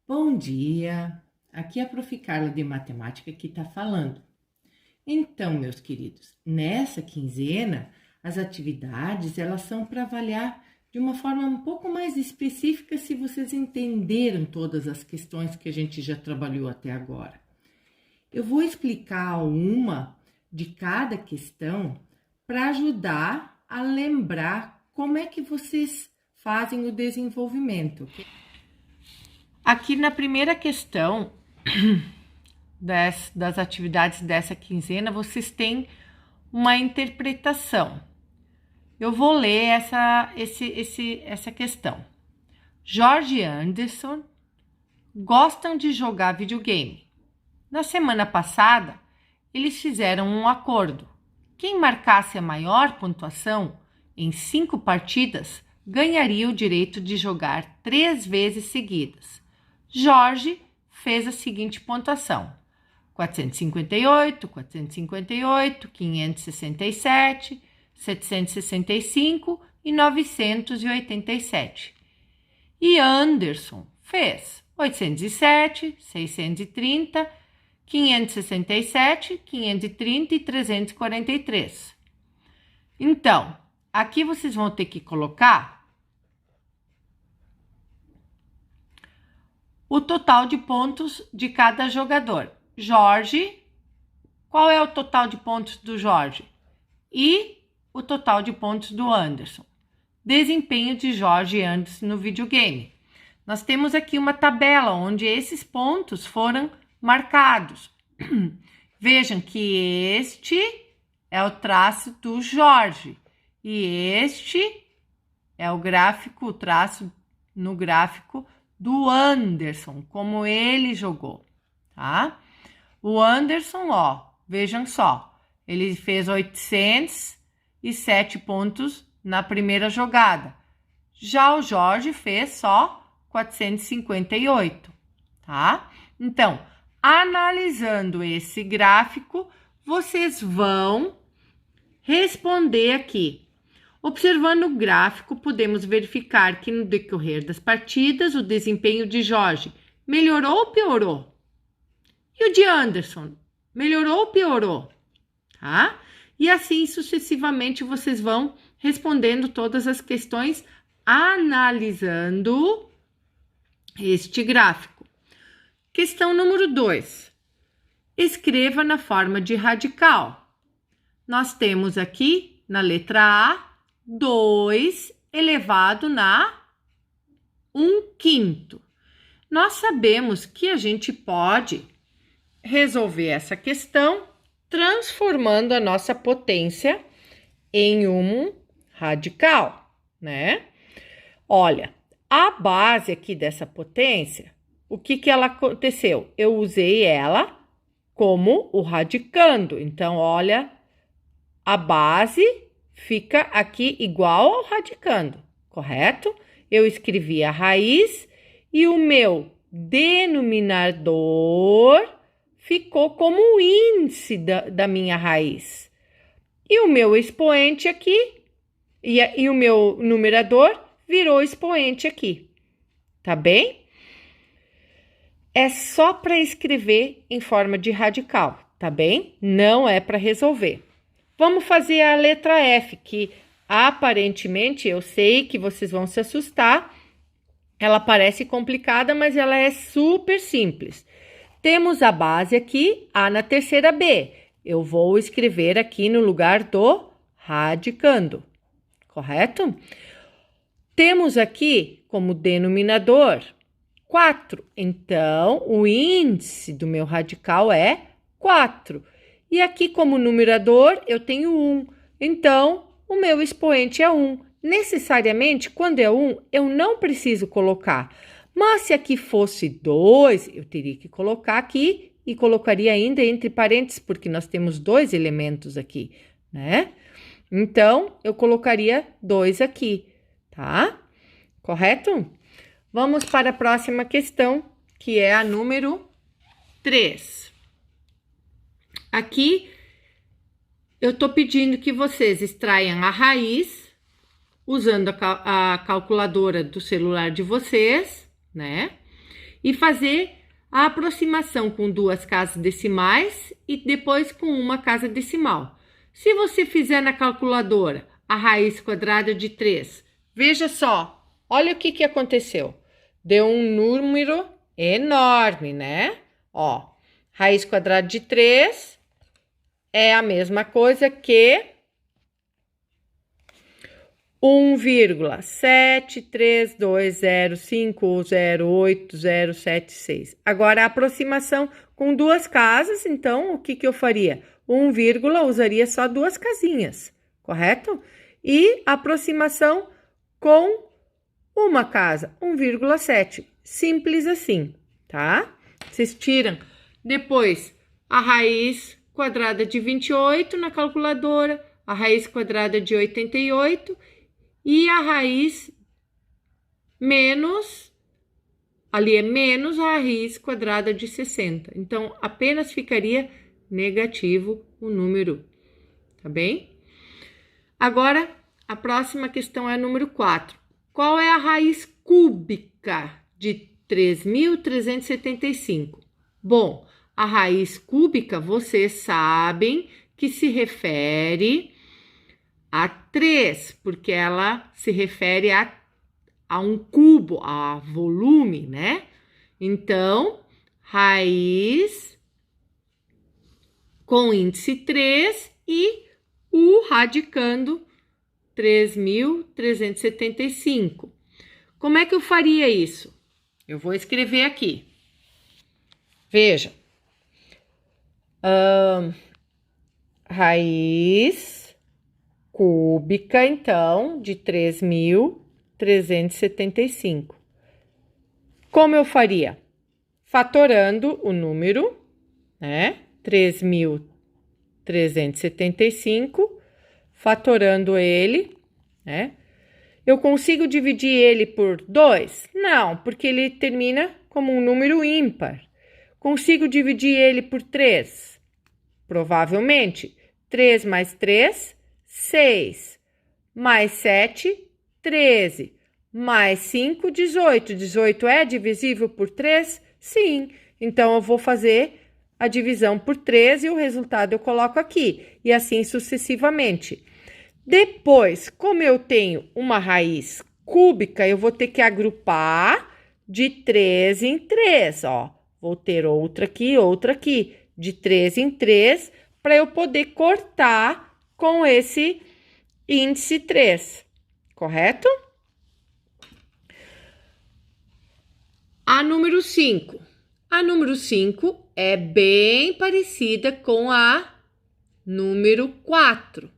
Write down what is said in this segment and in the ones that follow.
Bom dia, aqui é a Prof. Carla de Matemática que está falando. Então, meus queridos, nessa quinzena, as atividades elas são para avaliar de uma forma um pouco mais específica se vocês entenderam todas as questões que a gente já trabalhou até agora. Eu vou explicar uma de cada questão para ajudar a lembrar como é que vocês fazem o desenvolvimento. Aqui na primeira questão das atividades dessa quinzena, vocês têm uma interpretação. Eu vou ler essa questão. Jorge e Anderson gostam de jogar videogame. Na semana passada, eles fizeram um acordo. Quem marcasse a maior pontuação em 5 partidas ganharia o direito de jogar 3 vezes seguidas. Jorge fez a seguinte pontuação: 458, 458, 567, 765 e 987. E Anderson fez 807, 630, 567, 530 e 343. Então, aqui vocês vão ter que colocar o total de pontos de cada jogador. Jorge, qual é o total de pontos do Jorge? E o total de pontos do Anderson. Desempenho de Jorge e Anderson no videogame. Nós temos aqui uma tabela onde esses pontos foram marcados. Vejam que este é o traço do Jorge e este é o gráfico, o traço no gráfico do Anderson, como ele jogou, tá? O Anderson, vejam só, ele fez 807 pontos na primeira jogada. Já o Jorge fez só 458, tá? Então, analisando esse gráfico, vocês vão responder aqui. Observando o gráfico, podemos verificar que no decorrer das partidas, o desempenho de Jorge melhorou ou piorou? E o de Anderson, melhorou ou piorou? Tá? E assim sucessivamente vocês vão respondendo todas as questões analisando este gráfico. Questão número 2. Escreva na forma de radical. Nós temos aqui, na letra A, 2 elevado na 1/5. Nós sabemos que a gente pode resolver essa questão transformando a nossa potência em um radical, né? Olha, a base aqui dessa potência, o que ela aconteceu? Eu usei ela como o radicando. Então, olha, a base fica aqui igual ao radicando, correto? Eu escrevi a raiz e o meu denominador ficou como o índice da minha raiz. E o meu expoente aqui, e o meu numerador virou expoente aqui, tá bem? É só para escrever em forma de radical, tá bem? Não é para resolver. Vamos fazer a letra F, que aparentemente eu sei que vocês vão se assustar. Ela parece complicada, mas ela é super simples. Temos a base aqui, A na terceira B. Eu vou escrever aqui no lugar do radicando, correto? Temos aqui como denominador 4. Então, o índice do meu radical é 4. E aqui como numerador eu tenho 1. Então, o meu expoente é 1. Necessariamente, quando é 1, eu não preciso colocar. Mas se aqui fosse 2, eu teria que colocar aqui e colocaria ainda entre parênteses, porque nós temos 2 elementos aqui, né? Então, eu colocaria 2 aqui, tá? Correto? Vamos para a próxima questão, que é a número 3. Aqui, eu estou pedindo que vocês extraiam a raiz, usando a calculadora do celular de vocês, né? e fazer a aproximação com 2 casas decimais e depois com uma casa decimal. Se você fizer na calculadora a raiz quadrada de 3, veja só, olha o que aconteceu. Deu um número enorme, né? Ó, raiz quadrada de 3 é a mesma coisa que 1,73205080076. Agora, a aproximação com 2 casas, então, o que eu faria? 1, usaria só 2 casinhas, correto? E aproximação com uma casa, 1,7. Simples assim, tá? Vocês tiram depois a raiz quadrada de 28 na calculadora, a raiz quadrada de 88 e a raiz menos, ali é menos a raiz quadrada de 60. Então, apenas ficaria negativo o número, tá bem? Agora, a próxima questão é a número 4. Qual é a raiz cúbica de 3.375? Bom, a raiz cúbica, vocês sabem que se refere a 3, porque ela se refere a um cubo, a volume, né? Então, raiz com índice 3 e o radicando 3.375. Como é que eu faria isso? Eu vou escrever aqui. Veja. Raiz cúbica, então, de 3.375. Como eu faria? Fatorando o número, né? 3.375, fatorando ele, né? Eu consigo dividir ele por 2? Não, porque ele termina como um número ímpar. Consigo dividir ele por 3? Provavelmente. 3 mais 3, 6. Mais 7, 13. Mais 5, 18. 18 é divisível por 3? Sim. Então, eu vou fazer a divisão por 3 e o resultado eu coloco aqui. E assim sucessivamente. Depois, como eu tenho uma raiz cúbica, eu vou ter que agrupar de 3 em 3, ó. Vou ter outra aqui, de 3 em 3, para eu poder cortar com esse índice 3, correto? A número 5. A número 5 é bem parecida com a número 4.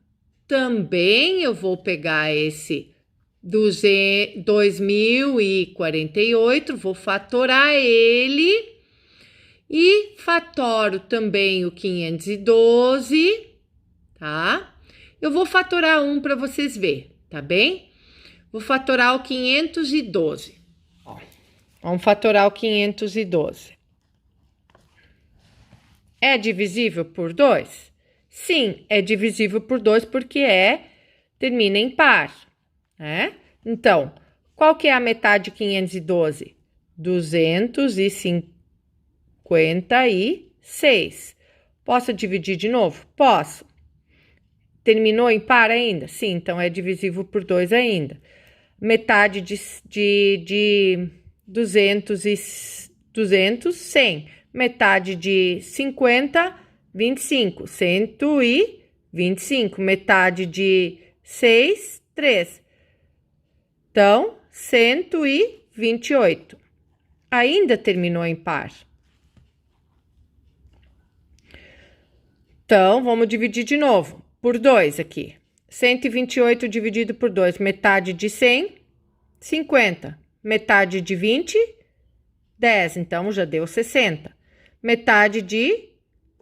Também eu vou pegar esse 2048, vou fatorar ele e fatoro também o 512, tá? Eu vou fatorar um para vocês verem, tá bem? Vou fatorar o 512. Ó, vamos fatorar o 512. É divisível por 2? Sim, é divisível por 2 porque termina em par, né? Então, qual que é a metade de 512? 256. Posso dividir de novo? Posso. Terminou em par ainda? Sim, então é divisível por 2 ainda. Metade de 200, 100. Metade de 50, 25. 125. Metade de 6, 3. Então, 128. Ainda terminou em par. Então, vamos dividir de novo. Por 2 aqui. 128 dividido por 2. Metade de 100, 50. Metade de 20, 10. Então, já deu 60. Metade de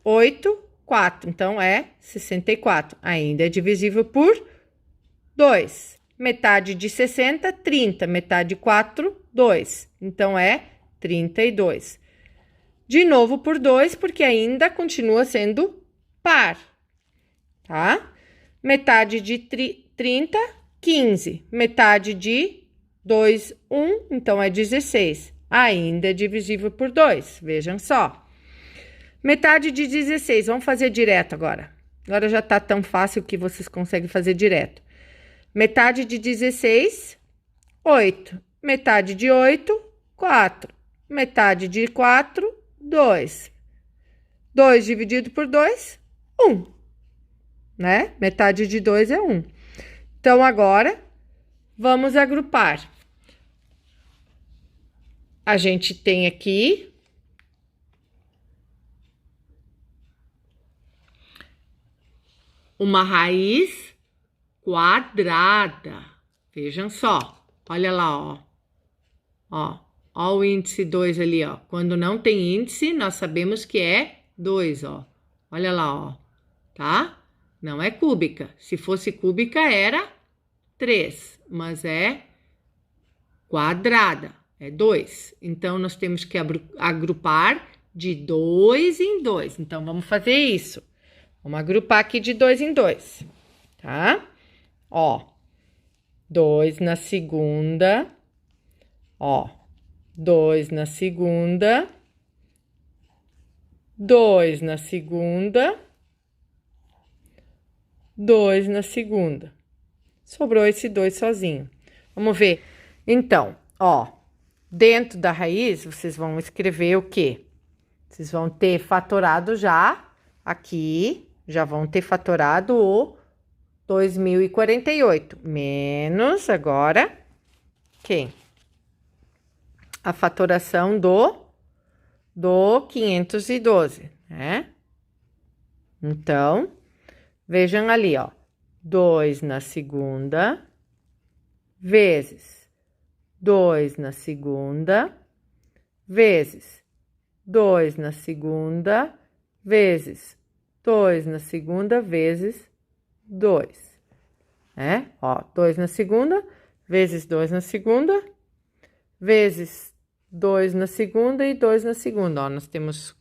8, 4. Então, é 64. Ainda é divisível por 2. Metade de 60, 30. Metade de 4, 2. Então, é 32. De novo por 2, porque ainda continua sendo par, tá? Metade de 30, 15. Metade de 2, 1. Então, é 16. ainda é divisível por 2. Vejam só. Metade de 16. Vamos fazer direto agora. Agora já tá tão fácil que vocês conseguem fazer direto. Metade de 16, 8. Metade de 8, 4. Metade de 4, 2. 2 dividido por 2, 1. Né? Metade de 2 é 1. Então, agora, vamos agrupar. A gente tem aqui uma raiz quadrada. Vejam só. Olha lá, ó. Ó o índice 2 ali, ó. Quando não tem índice, nós sabemos que é 2, ó. Olha lá, ó. Tá? Não é cúbica. Se fosse cúbica, era 3. Mas é quadrada. É 2. Então, nós temos que agrupar de 2 em 2. Então, vamos fazer isso. Vamos agrupar aqui de 2 em 2. Tá? Ó. 2 na segunda. Ó. 2 na segunda. 2 na segunda. 2 na segunda. Sobrou esse 2 sozinho. Vamos ver. Então, ó. Dentro da raiz, vocês vão escrever o quê? Vocês vão ter fatorado já aqui, já vão ter fatorado o 2048, menos agora, quem? A fatoração do 512, né? Então, vejam ali, ó, 2 na segunda, vezes 2 na segunda, vezes 2 na segunda, vezes 2 na segunda, vezes 2. Né? Ó, 2 na segunda, vezes 2 na segunda, vezes 2 na segunda e 2 na segunda. Ó, nós temos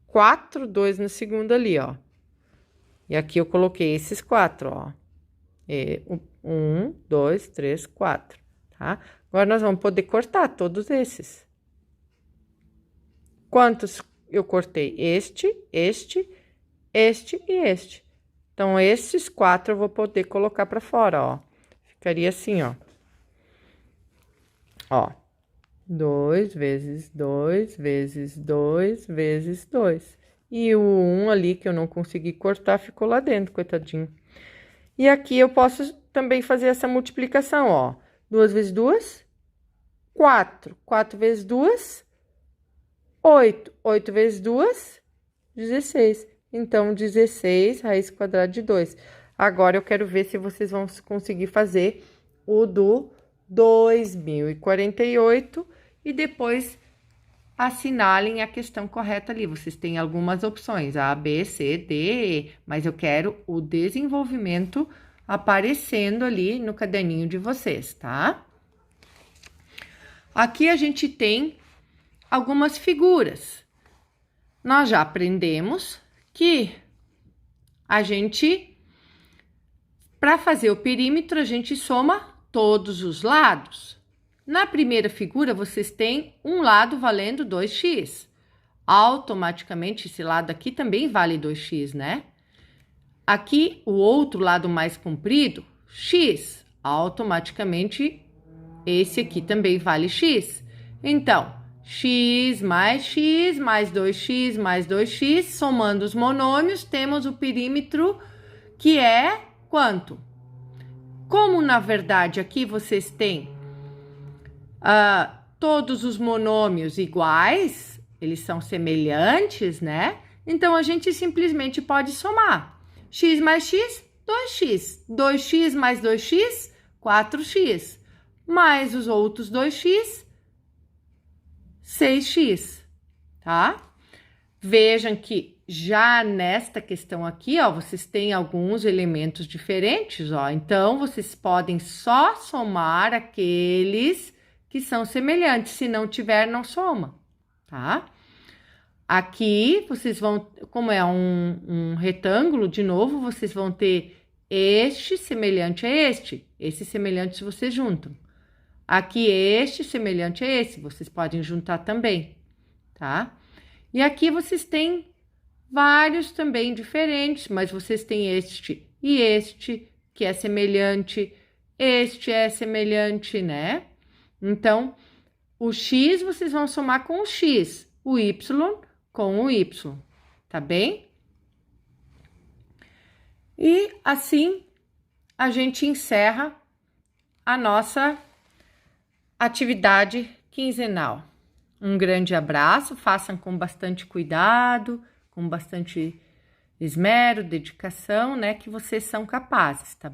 4, 2 na segunda ali, ó. E aqui eu coloquei esses 4, ó. 1, 2, 3, 4, tá? Agora, nós vamos poder cortar todos esses. Quantos eu cortei? Este e este. Então, esses 4 eu vou poder colocar para fora, ó. Ficaria assim, ó. Ó. 2 vezes 2 vezes 2 vezes 2. E o 1 ali que eu não consegui cortar ficou lá dentro, coitadinho. E aqui eu posso também fazer essa multiplicação, ó. 2 vezes 2, 4. 4 vezes 2, 8. 8 vezes 2, 16. Então, 16 raiz quadrada de 2. Agora, eu quero ver se vocês vão conseguir fazer o do 2048 e depois assinalem a questão correta ali. Vocês têm algumas opções, A, B, C, D, E, mas eu quero o desenvolvimento aparecendo ali no caderninho de vocês, tá? Aqui a gente tem algumas figuras. Nós já aprendemos que a gente, para fazer o perímetro, a gente soma todos os lados. Na primeira figura, vocês têm um lado valendo 2x. Automaticamente, esse lado aqui também vale 2x, né? Aqui, o outro lado mais comprido, x. Automaticamente, esse aqui também vale x. Então, x mais 2x mais 2x, somando os monômios, temos o perímetro que é quanto? Como, na verdade, aqui vocês têm todos os monômios iguais, eles são semelhantes, né? Então, a gente simplesmente pode somar. X mais x, 2x. 2x mais 2x, 4x. Mais os outros 2x, 6x, tá? Vejam que já nesta questão aqui, ó, vocês têm alguns elementos diferentes, ó. Então, vocês podem só somar aqueles que são semelhantes. Se não tiver, não soma, tá? Aqui, vocês vão, como é um retângulo, de novo, vocês vão ter este semelhante a este. Esses semelhantes vocês juntam. Aqui este semelhante a esse, vocês podem juntar também, tá? E aqui vocês têm vários também diferentes, mas vocês têm este e este, que é semelhante, este é semelhante, né? Então, o x vocês vão somar com o x, o y com o y, tá bem? E assim a gente encerra a nossa atividade quinzenal. Um grande abraço, façam com bastante cuidado, com bastante esmero, dedicação, né, que vocês são capazes, tá?